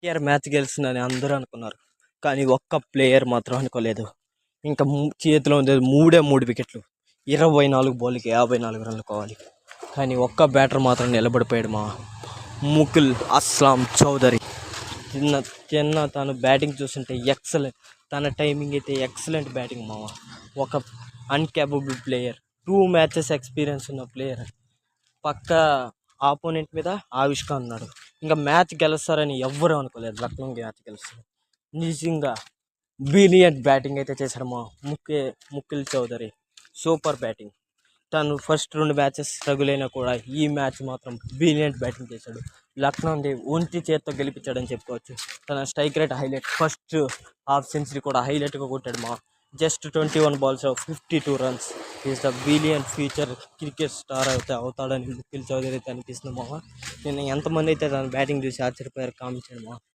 KR match గెలుస్తుందని అందరూ అనుకున్నారు. కానీ ఒక్క ప్లేయర్ మాత్రం అనుకోలేదు. ఇంకా చేతిలో ఉండేది మూడు వికెట్లు. 24 బాల్కి 54 రన్లు కావాలి. కానీ ఒక్క బ్యాటర్ మాత్రం నిలబడిపోయాడు మా ముకుల్ అస్లాం చౌదరి. చిన్న తను బ్యాటింగ్ చూస్తుంటే ఎక్సలెంట్. తన టైమింగ్ అయితే ఎక్సలెంట్ బ్యాటింగ్ మామ. ఒక అన్క్యాపబుల్ ప్లేయర్, 2 మ్యాచెస్ ఎక్స్పీరియన్స్ ఉన్న ప్లేయర్. పక్క ఆపోనెంట్ మీద ఆవిష్కా ఉన్నాడు. ఇంకా మ్యాచ్ గెలుస్తారని ఎవ్వరూ అనుకోలేదు. లక్నో మ్యాచ్ గెలుస్తారు. నిజంగా బ్రిలియంట్ బ్యాటింగ్ అయితే చేశాడు మా ముకుల్ చౌదరి. Super batting. తను ఫస్ట్ 2 మ్యాచెస్ స్ట్రగుల్ అయినా కూడా ఈ మ్యాచ్ మాత్రం బ్రిలియంట్ బ్యాటింగ్ చేశాడు. లక్నోని ఒంటి చేత్తో గెలిపించాడని చెప్పుకోవచ్చు. తన strike rate highlight. First half century కూడా హైలైట్గా కొట్టాడు మా. Just 21 balls 52 runs. Is the brilliant future cricket star అయితే అవుతాడని ముకుల్ చౌదరి అయితే అనిపిస్తుంది మా. నేను ఎంతమంది అయితే తన బ్యాటింగ్ చూసి ఆశ్చర్యపోయారు కామెంట్ చేయండి మా.